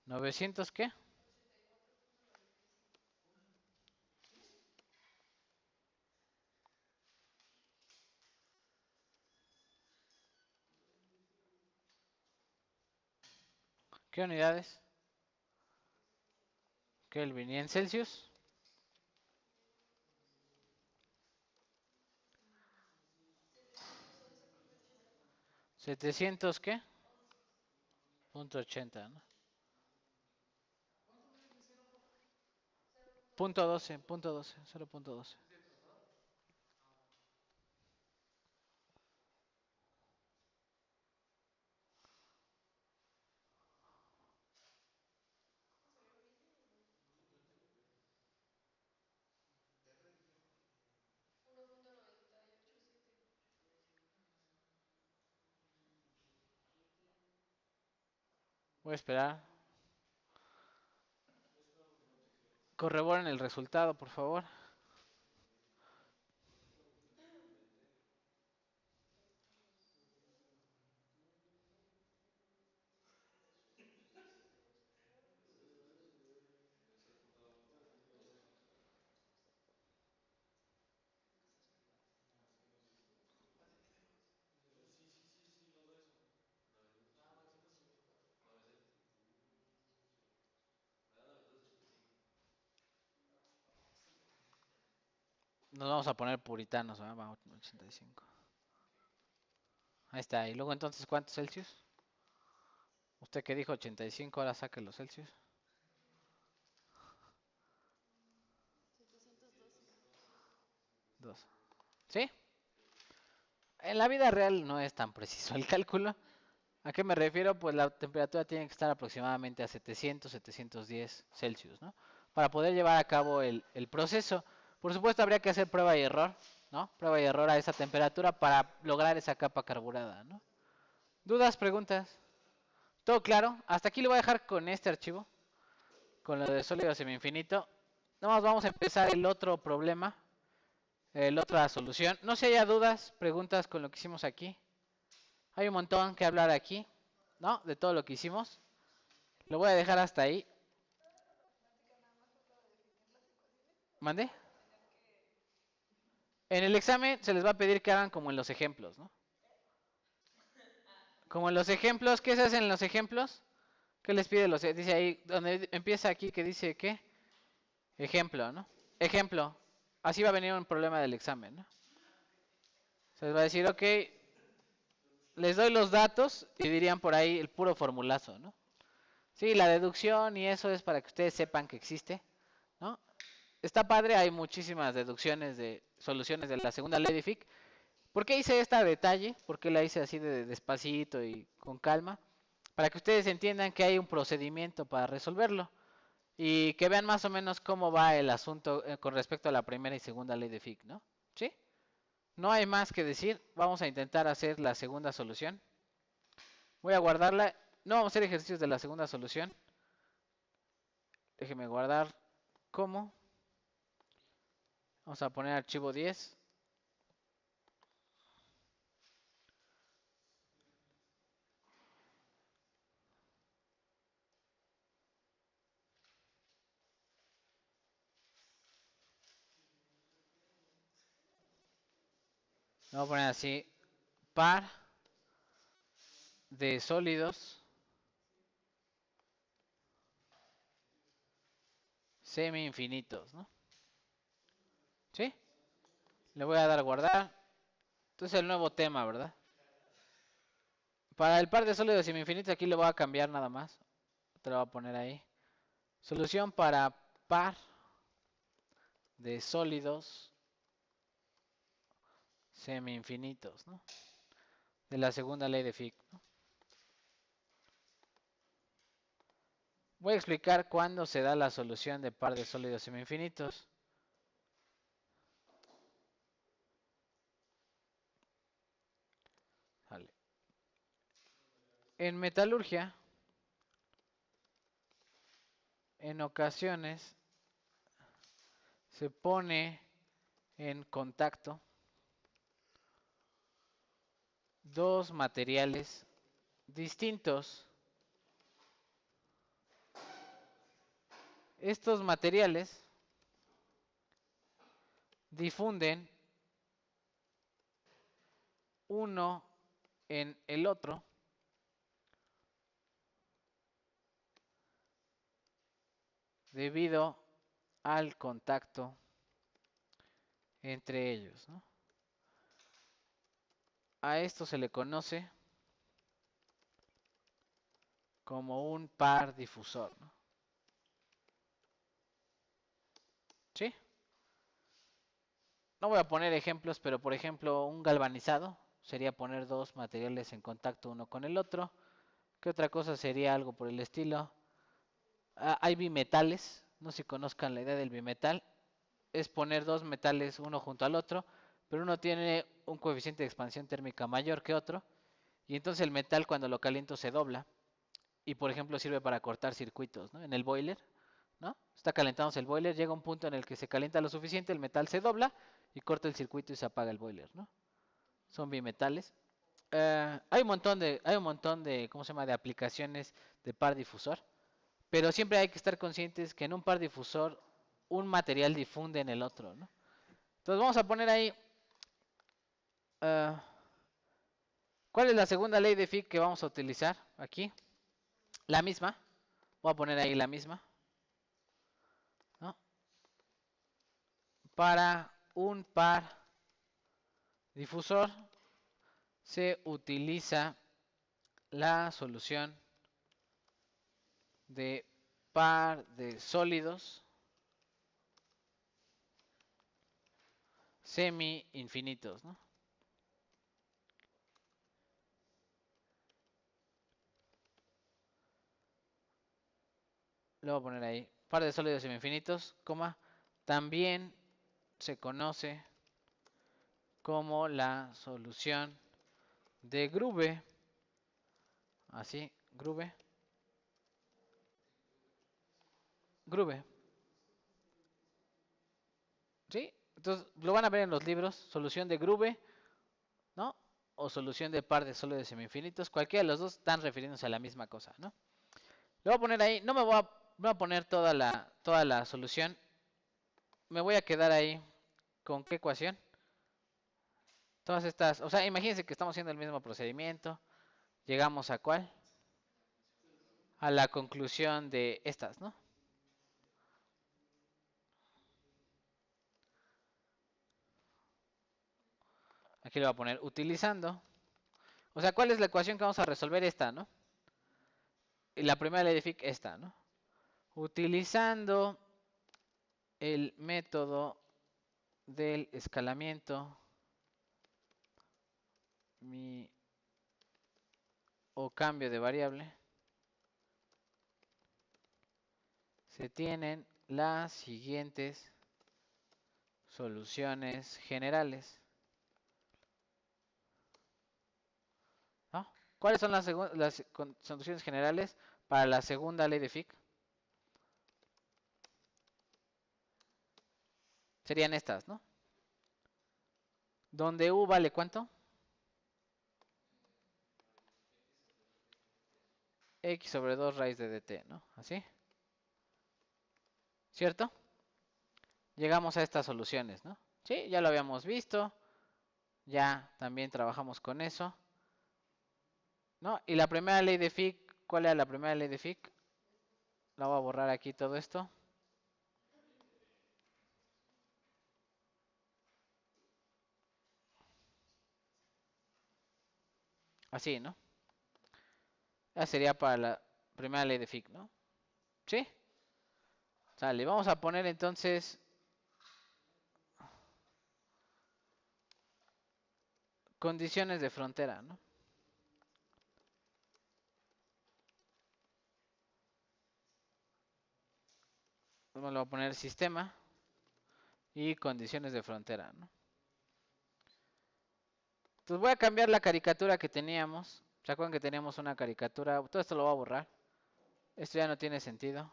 ¿900 qué? ¿Qué unidades? Kelvin. ¿Y en Celsius? ¿700 qué? Punto 80, ¿no? Punto 12, punto 12, 0.12. Voy a esperar. Corroboren el resultado, por favor. Nos vamos a poner puritanos, ¿verdad? Va, 85. Ahí está. Y luego entonces, ¿cuántos Celsius? Usted que dijo 85, ahora saque los Celsius. 2. ¿Sí? En la vida real no es tan preciso el cálculo. ¿A qué me refiero? Pues la temperatura tiene que estar aproximadamente a 700, 710 Celsius, ¿no? Para poder llevar a cabo el proceso. Por supuesto, habría que hacer prueba y error, ¿no? Prueba y error a esa temperatura para lograr esa capa carburada, ¿no? ¿Dudas, preguntas? ¿Todo claro? Hasta aquí lo voy a dejar con este archivo, con lo de sólido semi-infinito. Nada vamos a empezar el otro problema, la otra solución. No sé si haya dudas, preguntas con lo que hicimos aquí. Hay un montón que hablar aquí, ¿no? De todo lo que hicimos. Lo voy a dejar hasta ahí. ¿Mande? En el examen se les va a pedir que hagan como en los ejemplos, ¿no? Como en los ejemplos, ¿qué se hace en los ejemplos? ¿Qué les pide los? Dice ahí, donde empieza aquí que dice ¿qué? Ejemplo, ¿no? Ejemplo. Así va a venir un problema del examen, ¿no? Se les va a decir, ok, les doy los datos y dirían por ahí el puro formulazo, ¿no? Sí, la deducción y eso es para que ustedes sepan que existe, ¿no? Está padre, hay muchísimas deducciones de soluciones de la segunda ley de Fick. ¿Por qué hice esta detalle? ¿Por qué la hice así de despacito y con calma? Para que ustedes entiendan que hay un procedimiento para resolverlo y que vean más o menos cómo va el asunto con respecto a la primera y segunda ley de Fick, ¿no? ¿Sí? No hay más que decir. Vamos a intentar hacer la segunda solución. Voy a guardarla. No vamos a hacer ejercicios de la segunda solución. Déjeme guardar como. Vamos a poner archivo 10. Vamos a poner así. Par de sólidos semi-infinitos, ¿no? ¿Sí? Le voy a dar a guardar. Entonces el nuevo tema, ¿verdad? Para el par de sólidos semi-infinitos aquí le voy a cambiar nada más. Te lo voy a poner ahí. Solución para par de sólidos semi-infinitos, ¿no? De la segunda ley de Fick, ¿no? Voy a explicar cuándo se da la solución de par de sólidos semi-infinitos. En metalurgia, en ocasiones se pone en contacto dos materiales distintos. Estos materiales difunden uno en el otro debido al contacto entre ellos, ¿no? A esto se le conoce como un par difusor, ¿no? ¿Sí? No voy a poner ejemplos, pero por ejemplo, un galvanizado sería poner dos materiales en contacto uno con el otro. ¿Qué otra cosa sería algo por el estilo? Hay bimetales, no sé si conozcan la idea del bimetal, es poner dos metales uno junto al otro, pero uno tiene un coeficiente de expansión térmica mayor que otro, y entonces el metal cuando lo caliento se dobla, y por ejemplo sirve para cortar circuitos, ¿no? En el boiler, ¿no? Está calentándose el boiler, llega un punto en el que se calienta lo suficiente, el metal se dobla y corta el circuito y se apaga el boiler, ¿no? Son bimetales. Hay un montón de, ¿cómo se llama?, de aplicaciones de par difusor, pero siempre hay que estar conscientes que en un par difusor un material difunde en el otro, ¿no? Entonces vamos a poner ahí, uh, ¿cuál es la segunda ley de Fick que vamos a utilizar aquí? La misma, voy a poner ahí la misma, ¿no? Para un par difusor se utiliza la solución de par de sólidos semi infinitos, ¿no? Lo voy a poner ahí, par de sólidos semi infinitos, coma, también se conoce como la solución de Grube, así, Grube, Grube, ¿sí? Entonces lo van a ver en los libros, solución de Grube, ¿no? O solución de par de sólidos semi-infinitos, cualquiera de los dos están refiriéndose a la misma cosa, ¿no? Lo voy a poner ahí, no me voy a poner toda la solución, me voy a quedar ahí con qué ecuación. Todas estas, o sea, imagínense que estamos haciendo el mismo procedimiento, llegamos a ¿cuál? A la conclusión de estas, ¿no? Aquí le voy a poner utilizando. O sea, ¿cuál es la ecuación que vamos a resolver? Esta, ¿no? Y la primera ley de Fick, esta, ¿no? Utilizando el método del escalamiento o cambio de variable, se tienen las siguientes soluciones generales, ¿no? ¿Cuáles son las soluciones generales para la segunda ley de Fick? Serían estas, ¿no? Donde U vale ¿cuánto? X sobre 2 raíz de dt, ¿no? Así. ¿Cierto? Llegamos a estas soluciones, ¿no? Sí, ya lo habíamos visto. Ya también trabajamos con eso, ¿no? Y la primera ley de Fick, ¿cuál era la primera ley de Fick? La voy a borrar aquí todo esto. Así, ¿no? Esa sería para la primera ley de Fick, ¿no? ¿Sí? Sale, vamos a poner entonces condiciones de frontera, ¿no? Vamos a poner sistema y condiciones de frontera, ¿no? Entonces voy a cambiar la caricatura que teníamos ¿Se acuerdan que teníamos una caricatura? Todo esto lo voy a borrar. Esto ya no tiene sentido.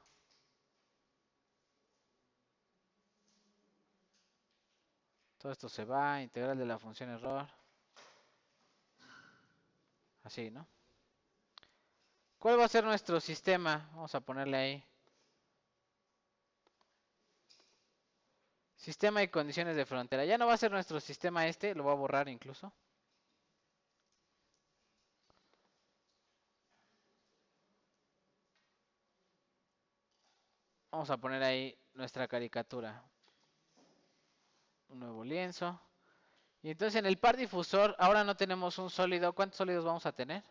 Todo esto se va, integral de la función error. Así, ¿no? ¿Cuál va a ser nuestro sistema? Vamos a ponerle ahí. Sistema y condiciones de frontera. Ya no va a ser nuestro sistema este, lo voy a borrar incluso. Vamos a poner ahí nuestra caricatura. Un nuevo lienzo. Y entonces en el par difusor ahora no tenemos un sólido. ¿Cuántos sólidos vamos a tener?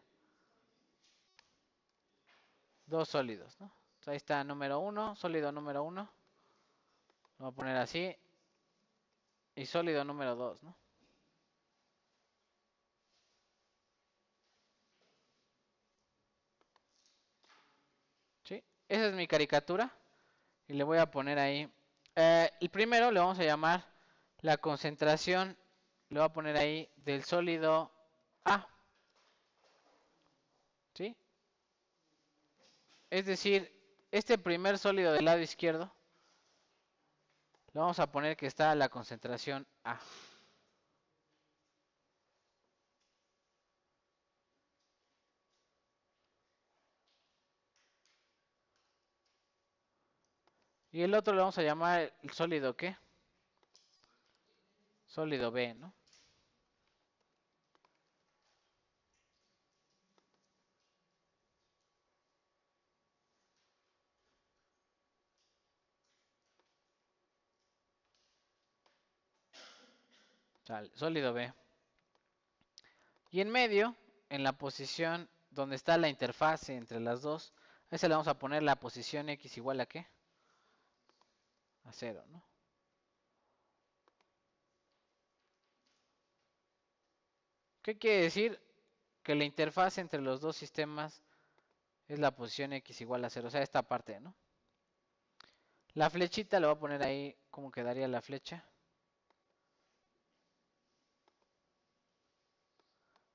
Dos sólidos, ¿no? Entonces ahí está número 1, sólido número 1. Lo voy a poner así. Y sólido número 2, ¿no? ¿Sí? Esa es mi caricatura. Y le voy a poner ahí. El primero le vamos a llamar la concentración. Le voy a poner ahí del sólido A. ¿Sí? Es decir, este primer sólido del lado izquierdo, le vamos a poner que está a la concentración A. Y el otro le vamos a llamar el sólido ¿qué? Sólido B, ¿no? Sólido B. Y en medio, en la posición donde está la interfase entre las dos, a esa le vamos a poner la posición X igual a ¿qué? A 0, ¿no? ¿Qué quiere decir? Que la interfase entre los dos sistemas es la posición X igual a 0, o sea, esta parte, ¿no? La flechita le voy a poner ahí, ¿cómo quedaría la flecha?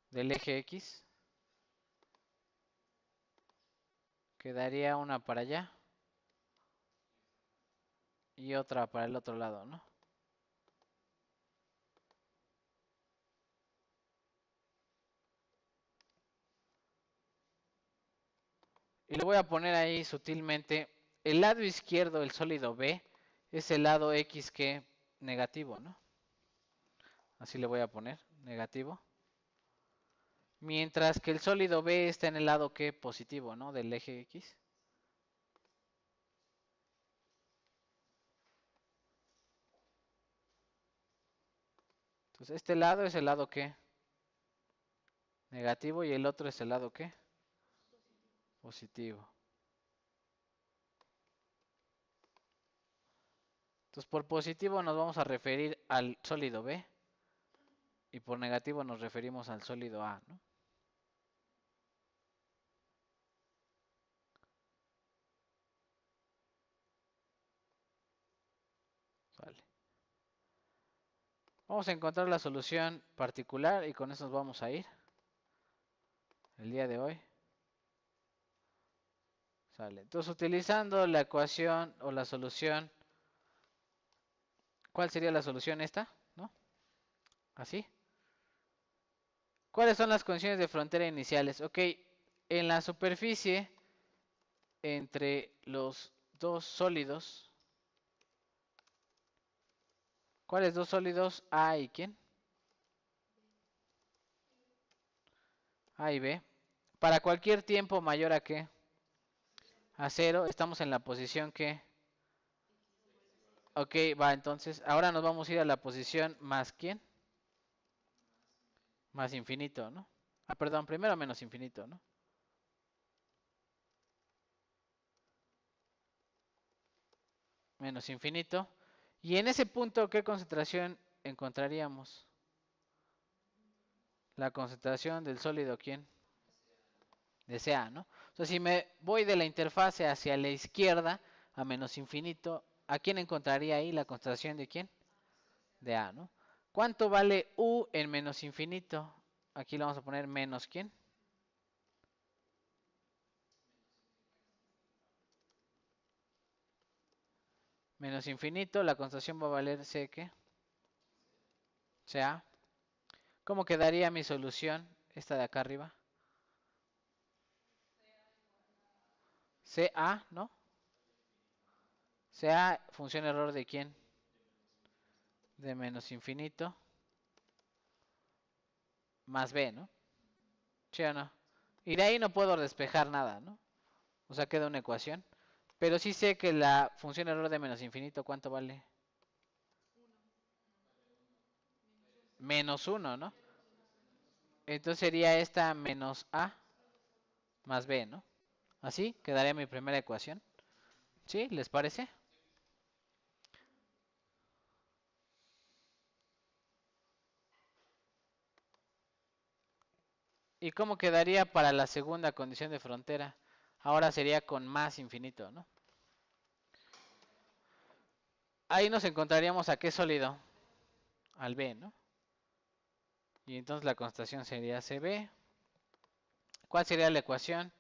Del eje X. Quedaría una para allá. Y otra para el otro lado, ¿no? Y le voy a poner ahí sutilmente, el lado izquierdo, el sólido B, es el lado X que negativo, ¿no? Así le voy a poner, negativo. Mientras que el sólido B está en el lado que positivo, ¿no? Del eje X. Entonces este lado es el lado que negativo y el otro es el lado que positivo. Entonces por positivo nos vamos a referir al sólido B y por negativo nos referimos al sólido A, ¿no? Vale. Vamos a encontrar la solución particular y con eso nos vamos a ir el día de hoy. Sale. Entonces utilizando la ecuación o la solución, ¿cuál sería la solución esta? ¿No? Así. ¿Cuáles son las condiciones de frontera iniciales? Ok, en la superficie entre los dos sólidos, ¿cuáles dos sólidos? A y ¿quién? A y B. Para cualquier tiempo mayor a ¿qué? A 0, estamos en la posición que... Ok, va, entonces, ahora nos vamos a ir a la posición más ¿quién? Más infinito, ¿no? Ah, perdón, primero menos infinito, ¿no? Menos infinito. Y en ese punto, ¿qué concentración encontraríamos? La concentración del sólido, ¿quién? De CA, ¿no? O sea, si me voy de la interfase hacia la izquierda a menos infinito, ¿a quién encontraría ahí la concentración de quién? De A, ¿no? ¿Cuánto vale U en menos infinito? Aquí le vamos a poner menos ¿quién? Menos infinito, la constatación va a valer C, ¿qué? CA. ¿Cómo quedaría mi solución? Esta de acá arriba. CA, ¿no? CA, función error de quién? De menos infinito. Más B, ¿no? ¿Sí o no? Y de ahí no puedo despejar nada, ¿no? O sea, queda una ecuación. Pero sí sé que la función error de menos infinito, ¿cuánto vale? Menos 1, ¿no? Entonces sería esta menos A más B, ¿no? Así quedaría mi primera ecuación. ¿Sí? ¿Les parece? ¿Y cómo quedaría para la segunda condición de frontera? Ahora sería con más infinito, ¿no? Ahí nos encontraríamos a qué sólido. Al B, ¿no? Y entonces la constatación sería CB. ¿Cuál sería la ecuación?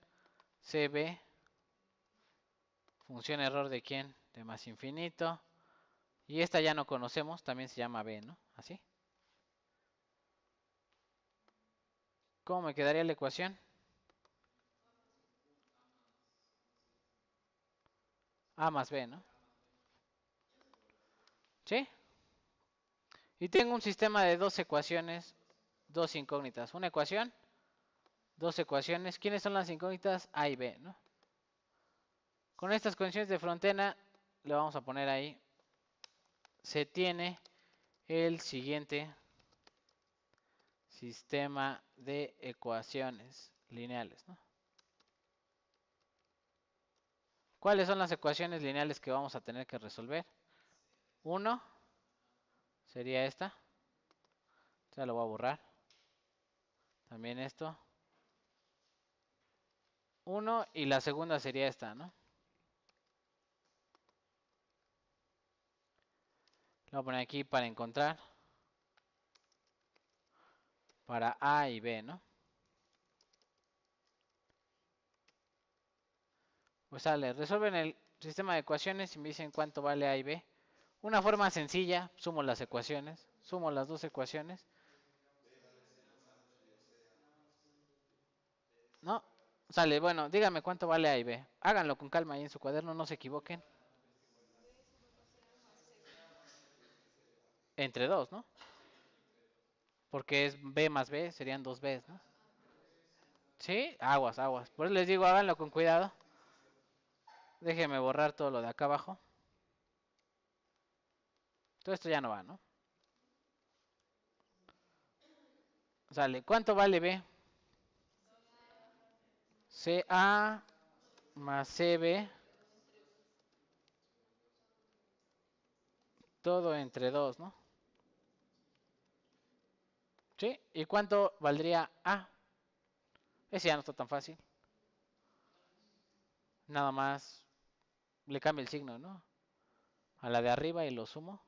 CB, función error de quién? De más infinito. Y esta ya no conocemos, también se llama B, ¿no? Así. ¿Cómo me quedaría la ecuación? A más B, ¿no? ¿Sí? Y tengo un sistema de dos ecuaciones, dos incógnitas. Una ecuación, dos ecuaciones. ¿Quiénes son las incógnitas? A y B, ¿no? Con estas condiciones de frontera, le vamos a poner ahí, se tiene el siguiente sistema de ecuaciones lineales, ¿no? ¿Cuáles son las ecuaciones lineales que vamos a tener que resolver? Uno sería esta. Ya lo voy a borrar. También esto. Uno y la segunda sería esta, ¿no? Lo voy a poner aquí para encontrar. Para A y B, ¿no? Pues sale, resuelven el sistema de ecuaciones y me dicen cuánto vale A y B. Una forma sencilla, sumo las ecuaciones, sumo las dos ecuaciones. ¿No? Sale, bueno, dígame cuánto vale A y B. Háganlo con calma ahí en su cuaderno, no se equivoquen. Entre dos, ¿no? Porque es B más B, serían dos Bs, ¿no? ¿Sí? Aguas, aguas. Por eso les digo, háganlo con cuidado. Déjenme borrar todo lo de acá abajo. Todo esto ya no va, ¿no? Sale, ¿cuánto vale B? CA más CB, todo entre 2, ¿no? ¿Sí? ¿Y cuánto valdría A? Ese ya no está tan fácil. Nada más le cambio el signo, ¿no? A la de arriba y lo sumo.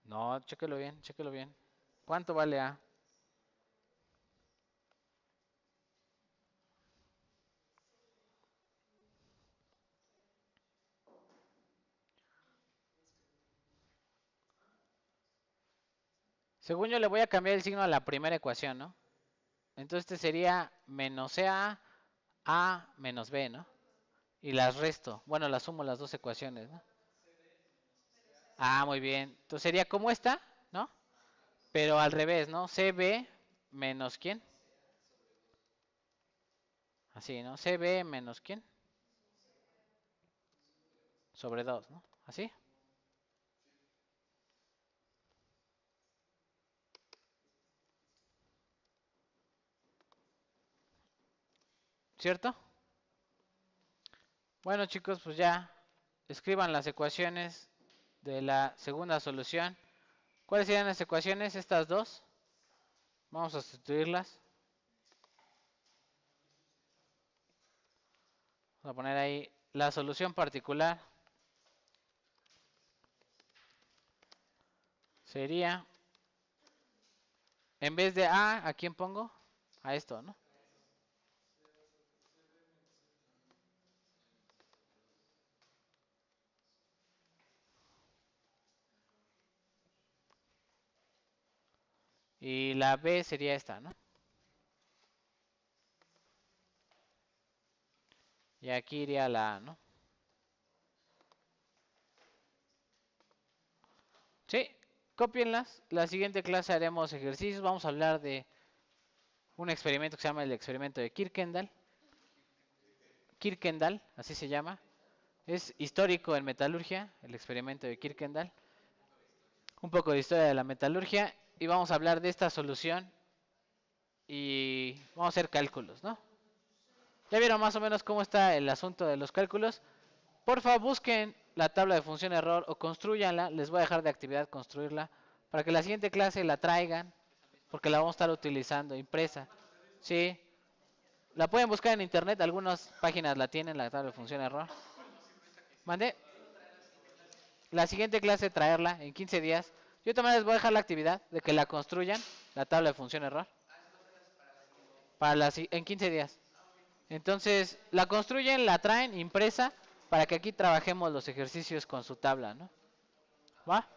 No, chéquelo bien, chéquelo bien. ¿Cuánto vale A? Según yo le voy a cambiar el signo a la primera ecuación, ¿no? Entonces este sería menos A menos B, ¿no? Y las resto. Bueno, las sumo las dos ecuaciones, ¿no? Ah, muy bien. Entonces sería como esta, ¿no? Pero al revés, ¿no? CB menos ¿quién? Así, ¿no? CB menos ¿quién? Sobre 2, ¿no? Así. ¿Cierto? Bueno, chicos, pues ya escriban las ecuaciones de la segunda solución. ¿Cuáles serían las ecuaciones? Estas dos. Vamos a sustituirlas. Vamos a poner ahí la solución particular. Sería En vez de A, ¿a quién pongo? A esto, ¿no? Y la B sería esta, ¿no? Y aquí iría la A, ¿no? Sí, cópienlas. La siguiente clase haremos ejercicios. Vamos a hablar de un experimento que se llama el experimento de Kirkendall. Kirkendall, así se llama. Es histórico en metalurgia, el experimento de Kirkendall. Un poco de historia de la metalurgia. Y vamos a hablar de esta solución. Y vamos a hacer cálculos, ¿no? ¿Ya vieron más o menos cómo está el asunto de los cálculos? Porfa, busquen la tabla de función error o construyanla. Les voy a dejar de actividad construirla para que la siguiente clase la traigan, porque la vamos a estar utilizando impresa. Sí, la pueden buscar en internet, algunas páginas la tienen, la tabla de función error. Mande. La siguiente clase traerla en 15 días. Yo también les voy a dejar la actividad de que la construyan, la tabla de función error, para en 15 días. Entonces, la construyen, la traen impresa para que aquí trabajemos los ejercicios con su tabla, ¿no? ¿Va?